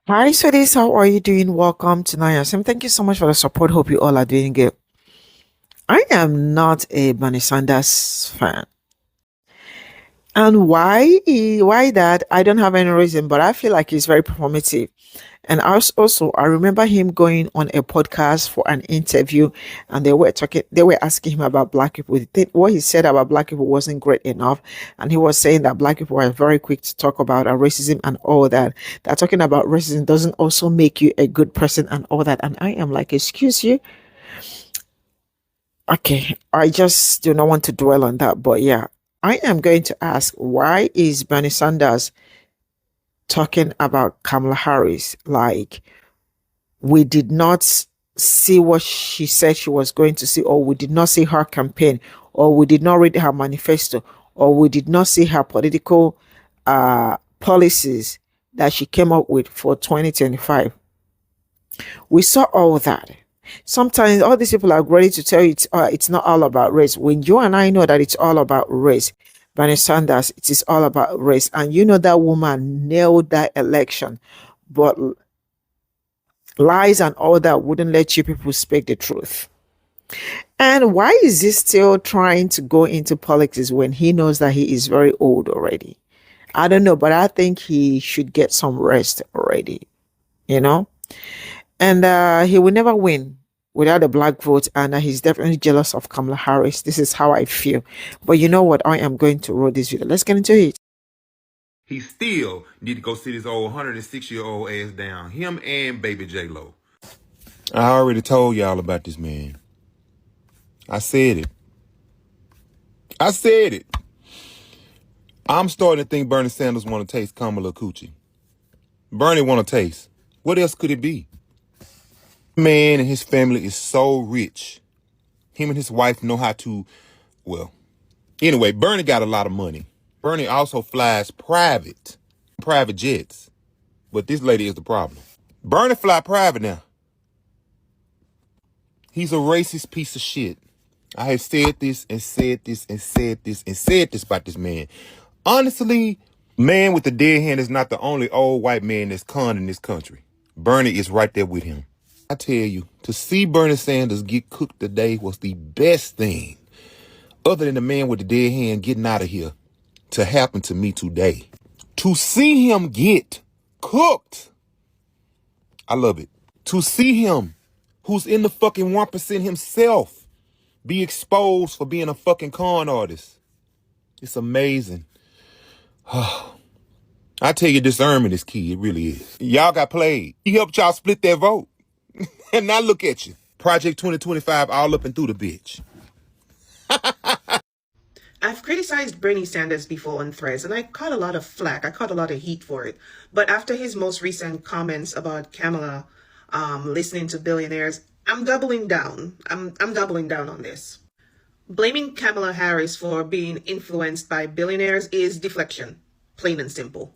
Hi, sweeties. How are you doing? Welcome to Naya Sim. Thank you so much for the support. Hope you all are doing good. I am not a Bernie Sanders fan. And why that? I don't have any reason, but I feel like he's very performative. And I remember him going on a podcast for an interview, and they were asking him about black people. What he said about black people wasn't great enough, and he was saying that black people are very quick to talk about racism and all that. That talking about racism doesn't also make you a good person and all that. And I am like, excuse you. Okay, I just do not want to dwell on that, but yeah, I am going to ask, why is Bernie Sanders talking about Kamala Harris? Like, we did not see what she said she was going to see, or we did not see her campaign, or we did not read her manifesto, or we did not see her political policies that she came up with for 2025. We saw all that. Sometimes all these people are ready to tell you it's not all about race. When you and I know that it's all about race, Bernie Sanders, it is all about race. And you know that woman nailed that election. But lies and all that wouldn't let you people speak the truth. And why is he still trying to go into politics when he knows that he is very old already? I don't know, but I think he should get some rest already, you know? And he will never win without a black vote. And he's definitely jealous of Kamala Harris. This is how I feel. But you know what? I am going to roll this video. Let's get into it. He still need to go sit his old 106-year-old ass down. Him and baby J-Lo. I already told y'all about this man. I said it. I'm starting to think Bernie Sanders want to taste Kamala Coochie. Bernie want to taste. What else could it be? Man and his family is so rich. Him and his wife know how to, well, anyway, Bernie got a lot of money. Bernie also flies private jets. But this lady is the problem. Bernie fly private now. He's a racist piece of shit. I have said this and said this and said this and said this about this man. Honestly, man with the dead hand is not the only old white man that's con in this country. Bernie is right there with him. I tell you, to see Bernie Sanders get cooked today was the best thing, other than the man with the dead hand getting out of here, to happen to me today. To see him get cooked, I love it. To see him, who's in the fucking 1% himself, be exposed for being a fucking con artist. It's amazing. I tell you, discernment is key. It really is. Y'all got played. He helped y'all split that vote. And now look at you. Project 2025 all up and through the bitch. I've criticized Bernie Sanders before on Threads, and I caught a lot of flack. I caught a lot of heat for it. But after his most recent comments about Kamala listening to billionaires, I'm doubling down. I'm doubling down on this. Blaming Kamala Harris for being influenced by billionaires is deflection, plain and simple.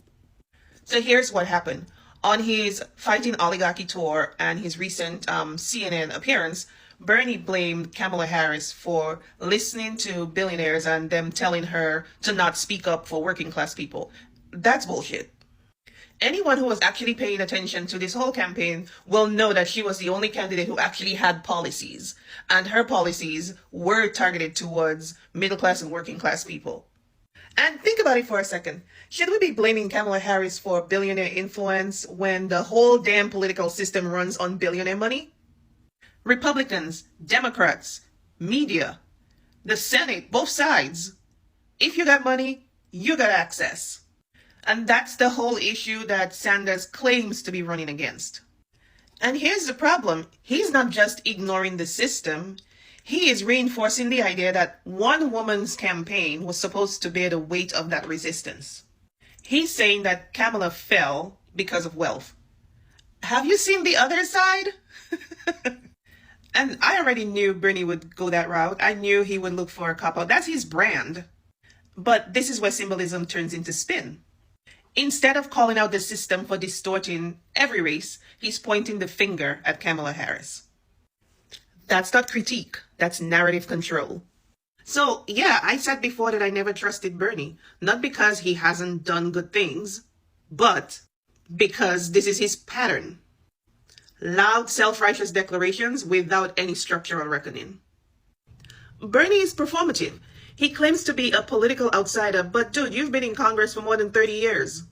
So here's what happened. On his Fighting Oligarchy tour and his recent CNN appearance, Bernie blamed Kamala Harris for listening to billionaires and them telling her to not speak up for working class people. That's bullshit. Anyone who was actually paying attention to this whole campaign will know that she was the only candidate who actually had policies, and her policies were targeted towards middle class and working class people. And think about it for a second. Should we be blaming Kamala Harris for billionaire influence when the whole damn political system runs on billionaire money? Republicans, Democrats, media, the Senate, both sides. If you got money, you got access. And that's the whole issue that Sanders claims to be running against. And here's the problem. He's not just ignoring the system. He is reinforcing the idea that one woman's campaign was supposed to bear the weight of that resistance. He's saying that Kamala fell because of wealth. Have you seen the other side? And I already knew Bernie would go that route. I knew he would look for a cop-out. That's his brand. But this is where symbolism turns into spin. Instead of calling out the system for distorting every race, he's pointing the finger at Kamala Harris. That's not critique. That's narrative control. So, yeah, I said before that I never trusted Bernie. Not because he hasn't done good things, but because this is his pattern. Loud, self-righteous declarations without any structural reckoning. Bernie is performative. He claims to be a political outsider, but dude, you've been in Congress for more than 30 years.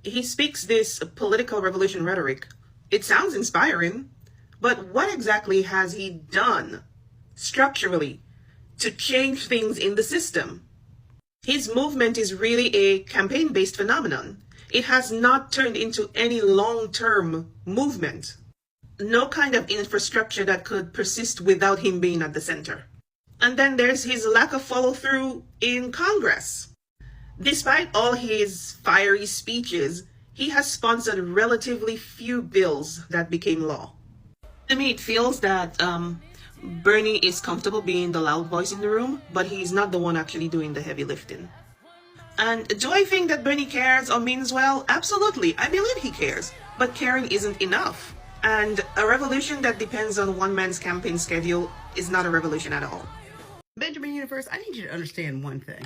He speaks this political revolution rhetoric. It sounds inspiring, but what exactly has he done structurally to change things in the system? His movement is really a campaign-based phenomenon. It has not turned into any long-term movement. No kind of infrastructure that could persist without him being at the center. And then there's his lack of follow-through in Congress. Despite all his fiery speeches, he has sponsored relatively few bills that became law. To me, it feels that Bernie is comfortable being the loud voice in the room, but he's not the one actually doing the heavy lifting. And do I think that Bernie cares or means well? Absolutely. I believe he cares, but caring isn't enough. And a revolution that depends on one man's campaign schedule is not a revolution at all. Benjamin Universe, I need you to understand one thing.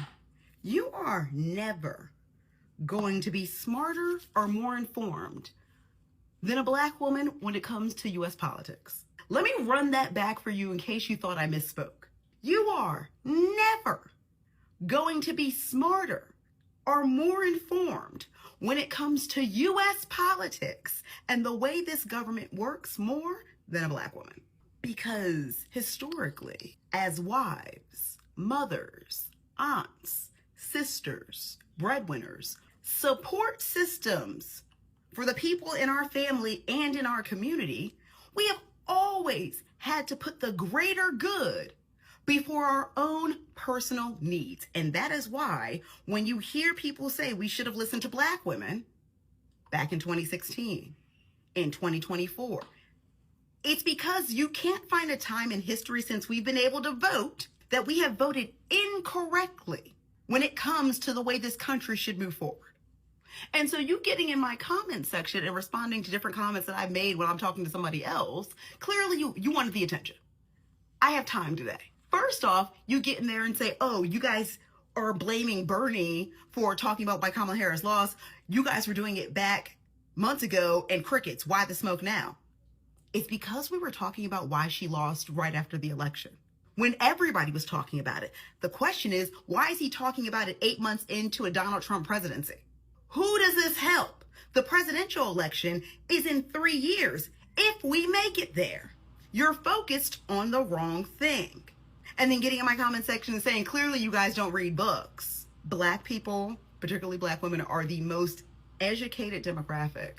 You are never going to be smarter or more informed than a black woman when it comes to U.S. politics. Let me run that back for you in case you thought I misspoke. You are never going to be smarter or more informed when it comes to U.S. politics and the way this government works more than a black woman. Because historically, as wives, mothers, aunts, sisters, breadwinners, support systems for the people in our family and in our community, we have always had to put the greater good before our own personal needs. And that is why when you hear people say we should have listened to black women back in 2016, in 2024, it's because you can't find a time in history since we've been able to vote that we have voted incorrectly when it comes to the way this country should move forward. And so you getting in my comment section and responding to different comments that I've made when I'm talking to somebody else, clearly you wanted the attention. I have time today. First off, you get in there and say, oh, you guys are blaming Bernie for talking about why Kamala Harris lost. You guys were doing it back months ago and crickets. Why the smoke now? It's because we were talking about why she lost right after the election, when everybody was talking about it. The question is, why is he talking about it 8 months into a Donald Trump presidency? Who does this help? The presidential election is in 3 years, if we make it there. You're focused on the wrong thing. And then getting in my comment section and saying, clearly you guys don't read books. Black people, particularly black women, are the most educated demographic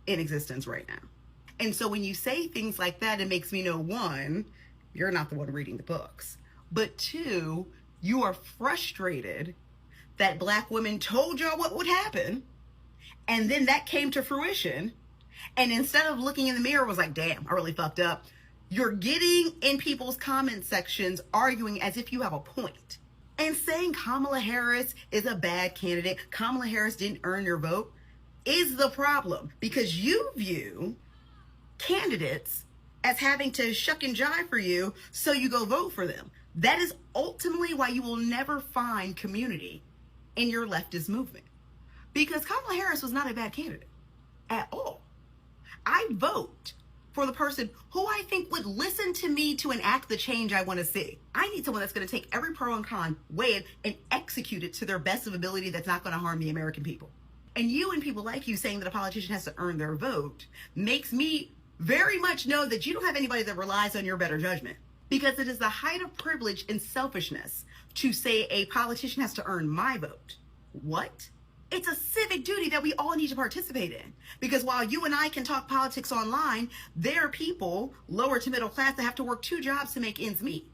in existence right now. And so when you say things like that, it makes me know, one, you're not the one reading the books. But two, you are frustrated that black women told y'all what would happen. And then that came to fruition. And instead of looking in the mirror, was like, damn, I really fucked up. You're getting in people's comment sections arguing as if you have a point. And saying Kamala Harris is a bad candidate, Kamala Harris didn't earn your vote, is the problem. Because you view candidates as having to shuck and jive for you, so you go vote for them. That is ultimately why you will never find community in your leftist movement. Because Kamala Harris was not a bad candidate at all. I vote for the person who I think would listen to me to enact the change I want to see. I need someone that's going to take every pro and con, weigh it, and execute it to their best of ability that's not going to harm the American people. And you and people like you saying that a politician has to earn their vote makes me very much know that you don't have anybody that relies on your better judgment. Because it is the height of privilege and selfishness to say a politician has to earn my vote. What? It's a civic duty that we all need to participate in. Because while you and I can talk politics online, there are people, lower to middle class, that have to work 2 jobs to make ends meet.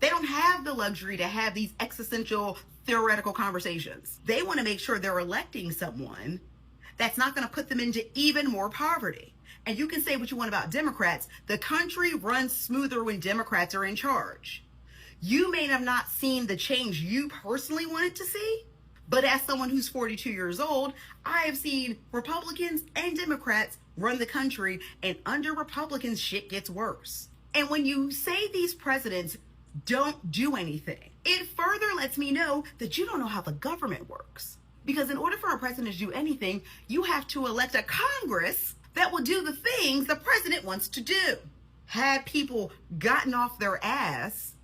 They don't have the luxury to have these existential, theoretical conversations. They want to make sure they're electing someone that's not going to put them into even more poverty. And you can say what you want about Democrats. The country runs smoother when Democrats are in charge. You may have not seen the change you personally wanted to see, but as someone who's 42 years old, I have seen Republicans and Democrats run the country, and under Republicans, shit gets worse. And when you say these presidents don't do anything, it further lets me know that you don't know how the government works. Because in order for a president to do anything, you have to elect a Congress that will do the things the president wants to do. Had people gotten off their ass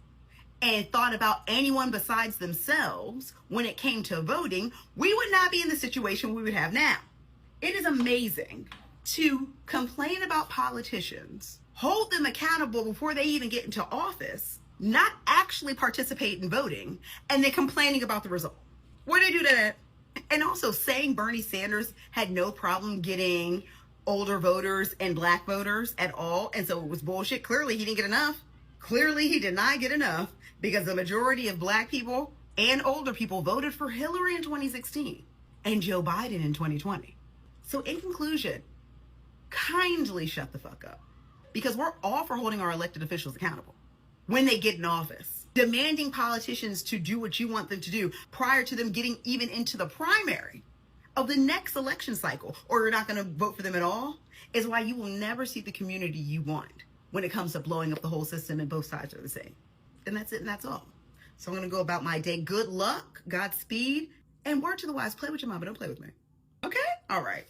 and thought about anyone besides themselves when it came to voting, we would not be in the situation we would have now. It is amazing to complain about politicians, hold them accountable before they even get into office, not actually participate in voting, and then complaining about the result. Where do they do that? And also saying Bernie Sanders had no problem getting older voters and black voters at all, and so it was bullshit. Clearly he didn't get enough. Clearly he did not get enough, because the majority of black people and older people voted for Hillary in 2016 and Joe Biden in 2020. So in conclusion, kindly shut the fuck up, because we're all for holding our elected officials accountable when they get in office. Demanding politicians to do what you want them to do prior to them getting even into the primary of the next election cycle, or you're not going to vote for them at all, is why you will never see the community you want when it comes to blowing up the whole system, and both sides are the same. And that's it, and that's all. So I'm going to go about my day. Good luck, Godspeed, and word to the wise, play with your mama, don't play with me. Okay? All right.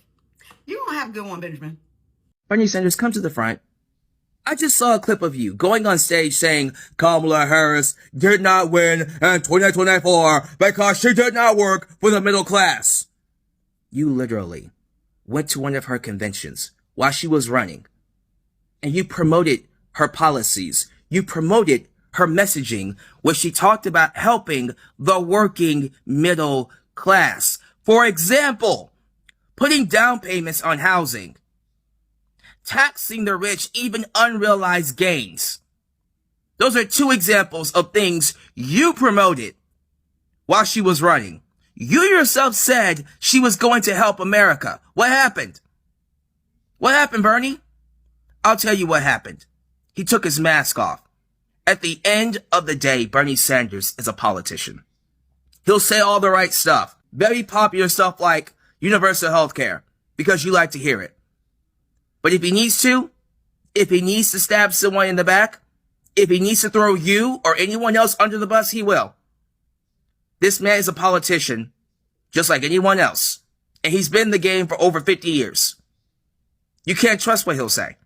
You're going to have a good one, Benjamin. Bernie Sanders, come to the front. I just saw a clip of you going on stage saying Kamala Harris did not win in 2024 because she did not work for the middle class. You literally went to one of her conventions while she was running, and you promoted her policies. You promoted her messaging where she talked about helping the working middle class. For example, putting down payments on housing, taxing the rich, even unrealized gains. Those are two examples of things you promoted while she was running. You yourself said she was going to help America. What happened? What happened, Bernie? I'll tell you what happened. He took his mask off. At the end of the day, Bernie Sanders is a politician. He'll say all the right stuff. Very popular stuff like universal health care, because you like to hear it. But if he needs to stab someone in the back, if he needs to throw you or anyone else under the bus, he will. This man is a politician, just like anyone else. And he's been in the game for over 50 years. You can't trust what he'll say.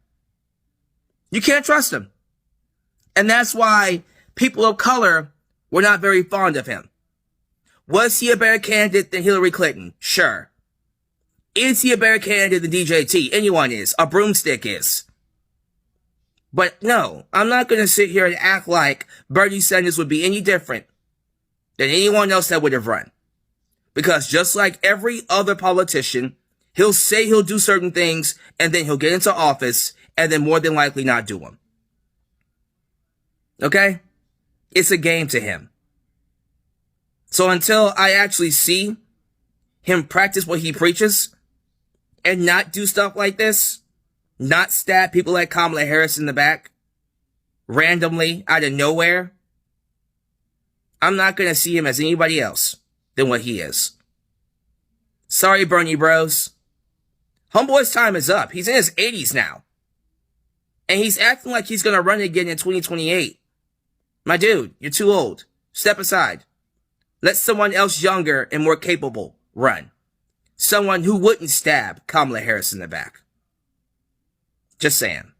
You can't trust him. And that's why people of color were not very fond of him. Was he a better candidate than Hillary Clinton? Sure. Is he a better candidate than G0t? Anyone is. A broomstick is. But no, I'm not going to sit here and act like Bernie Sanders would be any different than anyone else that would have run. Because just like every other politician, he'll say he'll do certain things, and then he'll get into office, and then more than likely not do them. Okay? It's a game to him. So until I actually see him practice what he preaches, and not do stuff like this, not stab people like Kamala Harris in the back, randomly, out of nowhere, I'm not going to see him as anybody else than what he is. Sorry, Bernie bros. Homeboy's time is up. He's in his 80s now. And he's acting like he's going to run again in 2028. My dude, you're too old. Step aside. Let someone else younger and more capable run. Someone who wouldn't stab Kamala Harris in the back. Just saying.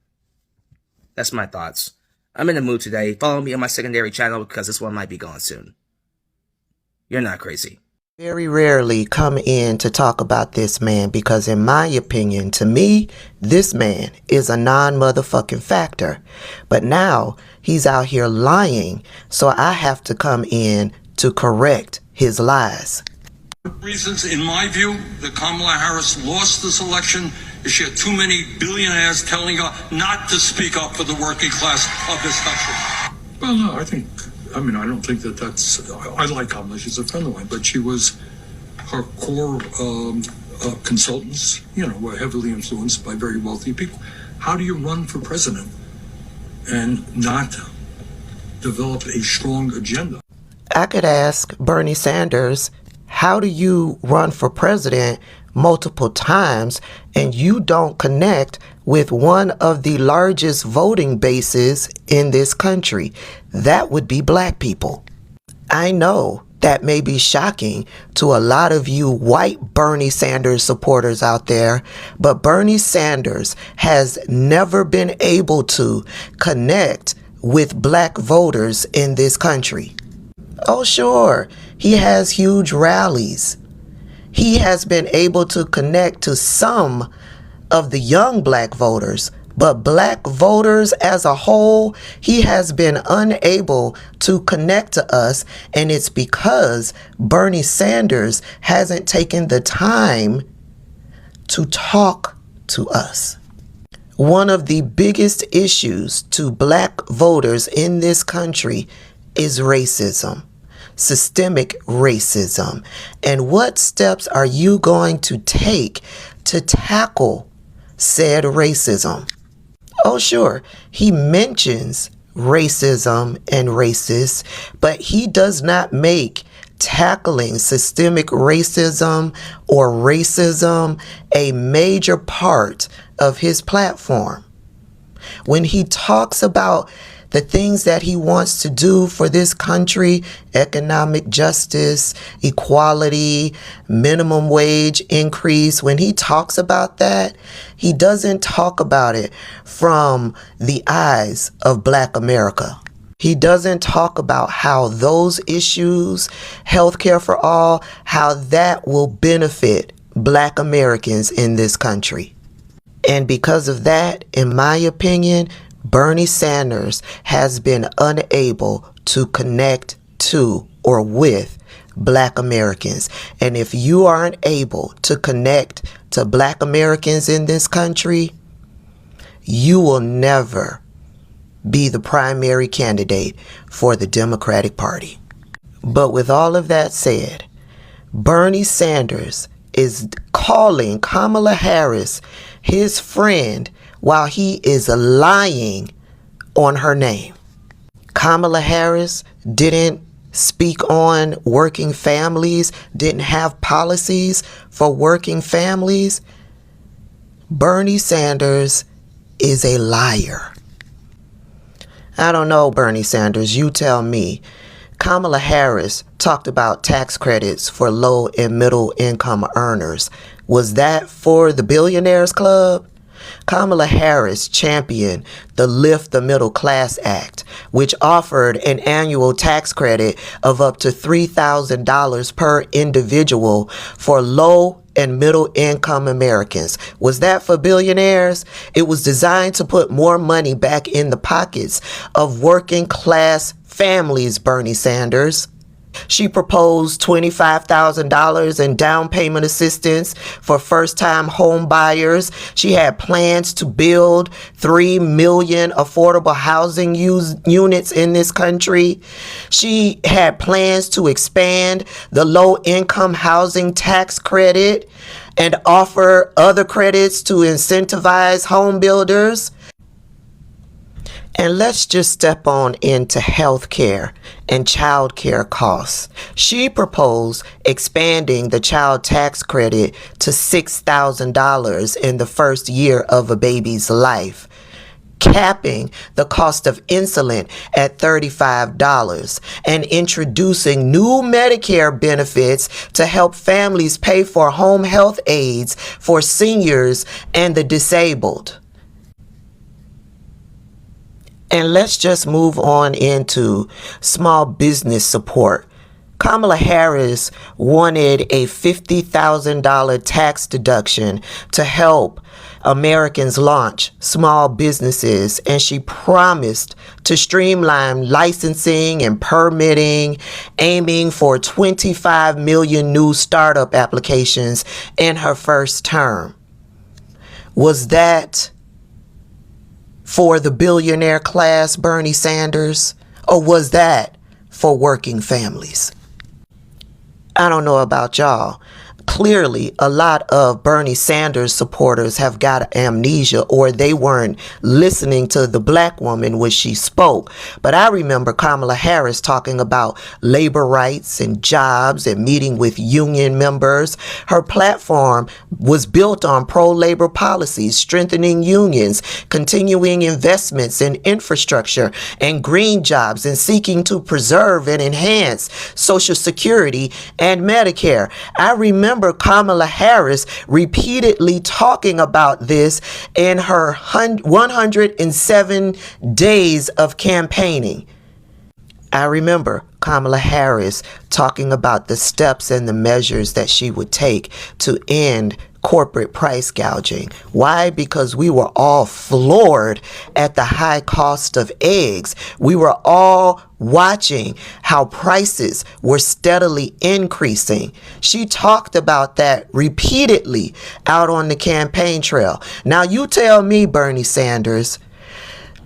That's my thoughts. I'm in the mood today. Follow me on my secondary channel because this one might be gone soon. You're not crazy. Very rarely come in to talk about this man because in my opinion, to me, this man is a non-motherfucking factor. But now he's out here lying, so I have to come in to correct his lies. Reasons, in my view, that Kamala Harris lost this election is she had too many billionaires telling her not to speak up for the working class of this country. Well, no, I don't think that's, I like Kamala, she's a friend of mine, but she was, her core consultants, were heavily influenced by very wealthy people. How do you run for president and not develop a strong agenda? I could ask Bernie Sanders, how do you run for president multiple times and you don't connect with one of the largest voting bases in this country? That would be black people. I know that may be shocking to a lot of you white Bernie Sanders supporters out there, but Bernie Sanders has never been able to connect with black voters in this country. Oh, sure, he has huge rallies. He has been able to connect to some of the young black voters, but black voters as a whole, he has been unable to connect to us, and it's because Bernie Sanders hasn't taken the time to talk to us. One of the biggest issues to black voters in this country is racism, systemic racism. And what steps are you going to take to tackle said racism? Oh, sure, he mentions racism and racists, but he does not make tackling systemic racism or racism a major part of his platform. When he talks about the things that he wants to do for this country, economic justice, equality, minimum wage increase, when he talks about that, he doesn't talk about it from the eyes of Black America. He doesn't talk about how those issues, healthcare for all, how that will benefit Black Americans in this country. And because of that, in my opinion, Bernie Sanders has been unable to connect to or with Black Americans. And if you aren't able to connect to Black Americans in this country, you will never be the primary candidate for the Democratic Party. But with all of that said, Bernie Sanders is calling Kamala Harris his friend while he is lying on her name. Kamala Harris didn't speak on working families, didn't have policies for working families. Bernie Sanders is a liar. I don't know, Bernie Sanders, you tell me. Kamala Harris talked about tax credits for low and middle income earners. Was that for the Billionaires Club? Kamala Harris championed the Lift the Middle Class Act, which offered an annual tax credit of up to $3,000 per individual for low and middle income Americans. Was that for billionaires? It was designed to put more money back in the pockets of working class families, Bernie Sanders. She proposed $25,000 in down payment assistance for first-time home buyers. She had plans to build 3 million affordable housing units in this country. She had plans to expand the low-income housing tax credit and offer other credits to incentivize home builders. And let's just step on into health care and child care costs. She proposed expanding the child tax credit to $6,000 in the first year of a baby's life, capping the cost of insulin at $35, and introducing new Medicare benefits to help families pay for home health aides for seniors and the disabled. And let's just move on into small business support. Kamala Harris wanted a $50,000 tax deduction to help Americans launch small businesses, and she promised to streamline licensing and permitting, aiming for 25 million new startup applications in her first term. Was that for the billionaire class, Bernie Sanders, or was that for working families? I don't know about y'all. clearly a lot of Bernie Sanders supporters have got amnesia, or they weren't listening to the black woman when she spoke. But I remember Kamala Harris talking about labor rights and jobs and meeting with union members. Her platform was built on pro-labor policies, strengthening unions, continuing investments in infrastructure and green jobs, and seeking to preserve and enhance Social Security and Medicare. I remember Kamala Harris repeatedly talking about this in her 107 days of campaigning. I remember Kamala Harris talking about the steps and the measures that she would take to end corporate price gouging. Why? Because we were all floored at the high cost of eggs. We were all watching how prices were steadily increasing. She talked about that repeatedly out on the campaign trail. Now you tell me, Bernie Sanders,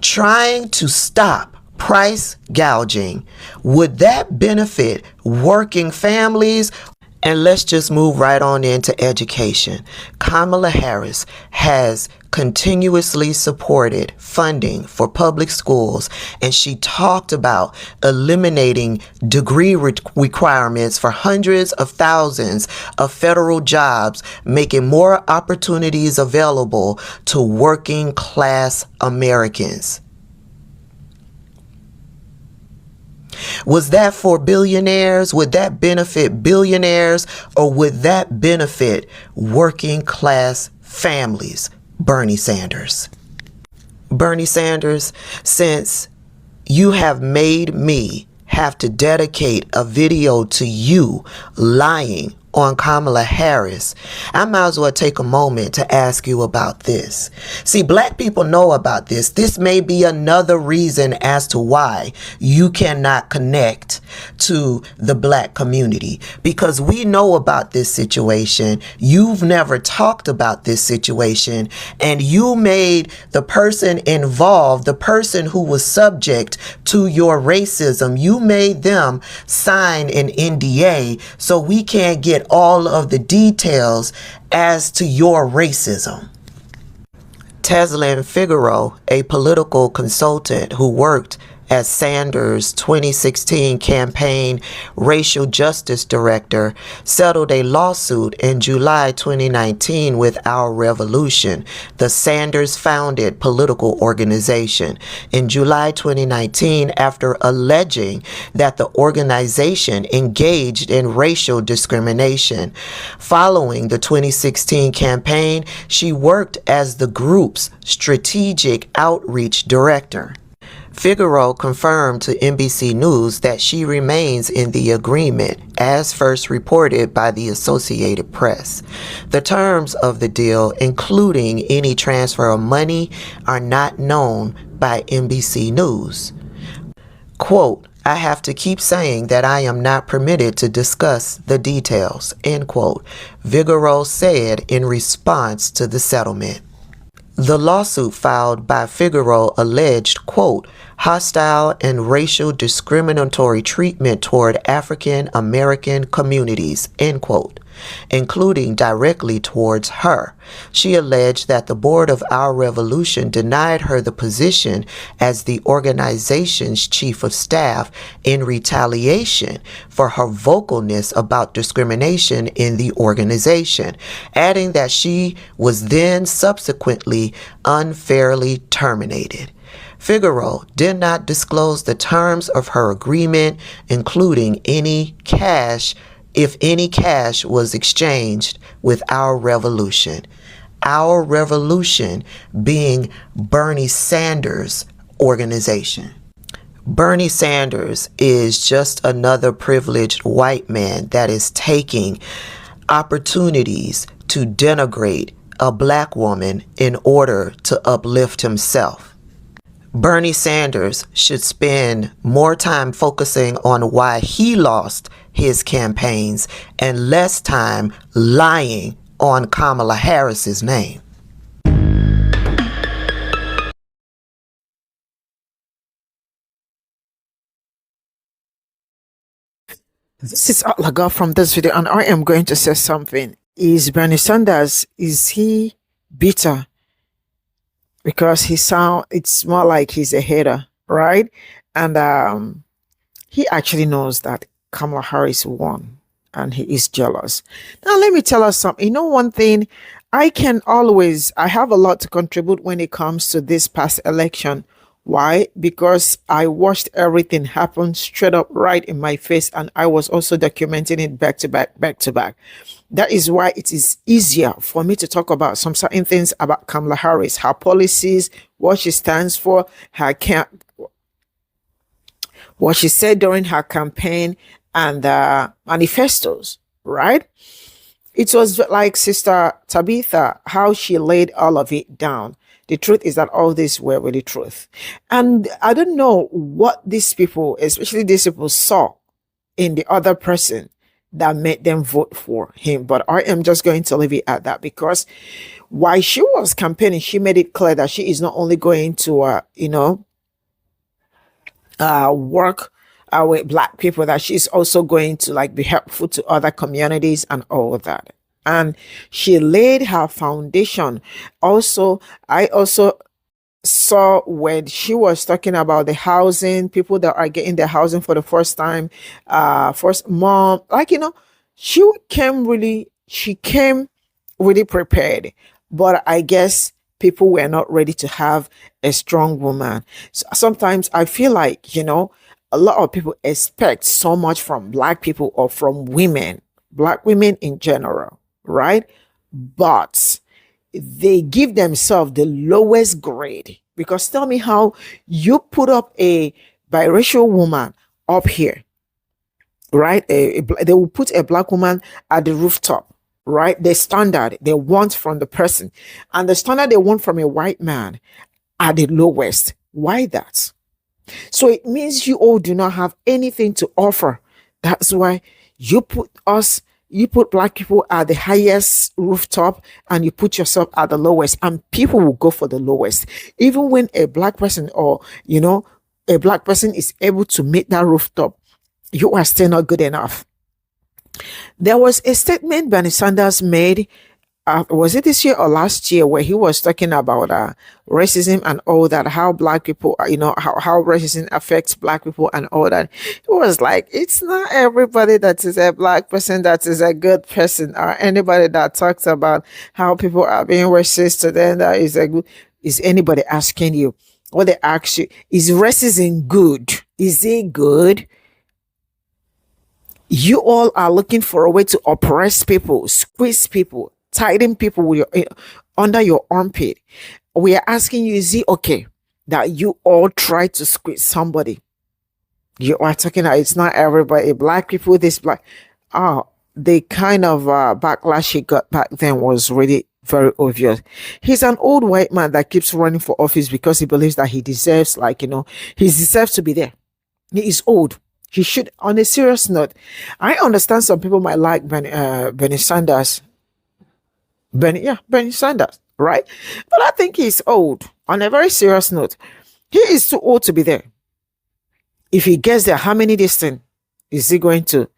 trying to stop price gouging, would that benefit working families? And let's just move right on into education. Kamala Harris has continuously supported funding for public schools, and she talked about eliminating degree requirements for hundreds of thousands of federal jobs, making more opportunities available to working class Americans. Was that for billionaires? Would that benefit billionaires, or would that benefit working class families? Bernie Sanders. Bernie Sanders, since you have made me have to dedicate a video to you lying on Kamala Harris, I might as well take a moment to ask you about this. See, black people know about this. This may be another reason as to why you cannot connect to the black community, because we know about this situation. You've never talked about this situation, and you made the person involved, the person who was subject to your racism, you made them sign an NDA, so we can't get all of the details as to your racism. Teslin Figaro, a political consultant who worked as Sanders' 2016 campaign racial justice director, settled a lawsuit in July 2019 with Our Revolution, the Sanders-founded political organization. In July 2019, after alleging that the organization engaged in racial discrimination. Following the 2016 campaign, she worked as the group's strategic outreach director. Figaro confirmed to NBC News that she remains in the agreement, as first reported by the Associated Press. The terms of the deal, including any transfer of money, are not known by NBC News. Quote, "I have to keep saying that I am not permitted to discuss the details," end quote, Figaro said in response to the settlement. The lawsuit filed by Figaro alleged, quote, "hostile and racial discriminatory treatment toward African American communities," end quote, including directly towards her. She alleged that the board of Our Revolution denied her the position as the organization's chief of staff in retaliation for her vocalness about discrimination in the organization, adding that she was then subsequently unfairly terminated. Figaro did not disclose the terms of her agreement, including any cash, if any cash was exchanged with Our Revolution. Our Revolution being Bernie Sanders' organization. Bernie Sanders is just another privileged white man that is taking opportunities to denigrate a black woman in order to uplift himself. Bernie Sanders should spend more time focusing on why he lost his campaigns and less time lying on Kamala Harris's name. This is all I got from this video, and I am going to say something. is Bernie Sanders, is he bitter? Because it's more like he's a hater, right? And he actually knows that Kamala Harris won and he is jealous. Now, let me tell us something. You know, one thing, I have a lot to contribute when it comes to this past election. Why? Because I watched everything happen straight up right in my face, and I was also documenting it back to back. That is why it is easier for me to talk about some certain things about Kamala Harris, her policies, what she stands for, what she said during her campaign, and manifestos, right? It was like Sister Tabitha, how she laid all of it down. The truth is that all this were really truth. And I don't know what these people, especially these people, saw in the other person that made them vote for him. But I am just going to leave it at that, because while she was campaigning, she made it clear that she is not only going to, work with Black people, that she's also going to like be helpful to other communities and all of that. And she laid her foundation. Also, I also saw when she was talking about the housing, people that are getting their housing for the first time, first mom, like, she came really prepared. But I guess people were not ready to have a strong woman. So sometimes I feel like, a lot of people expect so much from Black people or from women, Black women in general, right? But they give themselves the lowest grade, because tell me how you put up a biracial woman up here, right? They will put a Black woman at the rooftop, right? The standard they want from the person and the standard they want from a white man are the lowest. Why that? So it means you all do not have anything to offer. That's why you put Black people at the highest rooftop and you put yourself at the lowest, and people will go for the lowest. Even when a Black person or, a Black person is able to meet that rooftop, you are still not good enough. There was a statement Bernie Sanders made, was it this year or last year, where he was talking about racism and all that, how Black people, how racism affects Black people and all that. It was like, it's not everybody that is a Black person that is a good person, or anybody that talks about how people are being racist to them that is a good. Is anybody asking you, what they ask you, is racism good? Is it good? You all are looking for a way to oppress people, squeeze people, tighten people with under your armpit. We are asking you, is it okay that you all try to squeeze somebody? You are talking about it's not everybody, Black people, this Black. The kind of backlash he got back then was really very obvious. He's an old white man that keeps running for office because he believes that he deserves, he deserves to be there. He is old. He should. On a serious note, I understand some people might like Bernie Sanders. Bernie Sanders, right? But I think he's old. On a very serious note, he is too old to be there. If he gets there, how many distance is he going to?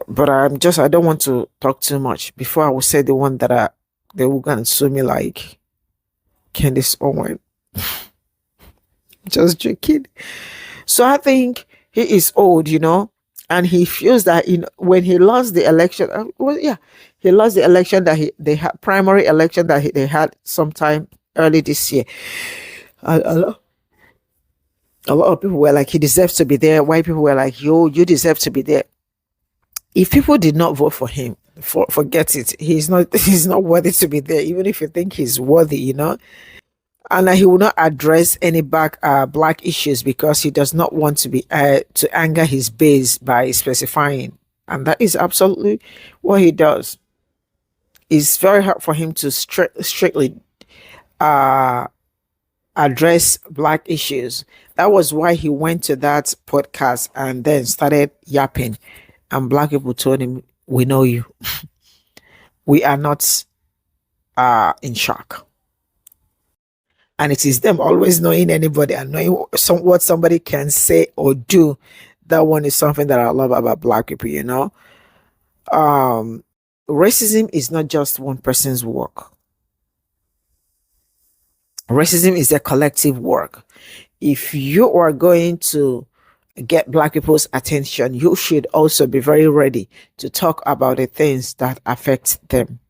But I don't want to talk too much before I will say the one that they will gonna sue me like Candace Owen. Just joking. So I think he is old, and he feels that when he lost the election, he lost the election that they had, primary election that they had sometime early this year. A lot of people were like, he deserves to be there. White people were like, yo, you deserve to be there. If people did not vote for him, forget it. He's not worthy to be there, even if you think he's worthy, And he will not address any Black issues because he does not want to be to anger his base by specifying, and that is absolutely what he does. It's very hard for him to strictly address Black issues. That was why he went to that podcast and then started yapping, and Black people told him, "We know you. We are not in shock." And it is them always knowing anybody and knowing what somebody can say or do. That one is something that I love about Black people, racism is not just one person's work. Racism is a collective work. If you are going to get Black people's attention, you should also be very ready to talk about the things that affect them.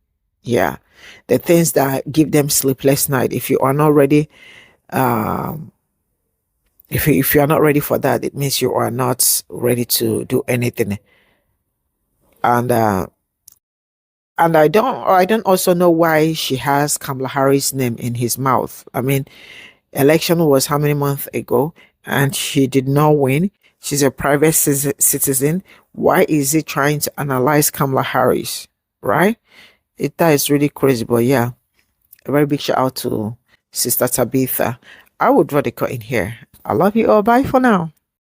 Yeah, the things that give them sleepless night. If you are not ready, if you are not ready for that, it means you are not ready to do anything. And I don't also know why she has Kamala Harris' name in his mouth. I mean, election was how many months ago, and she did not win. She's a private citizen. Why is he trying to analyze Kamala Harris? Right? That is really crazy. But yeah, a very big shout out to Sister Tabitha. I would draw the cut in here. I love you all. Bye for now.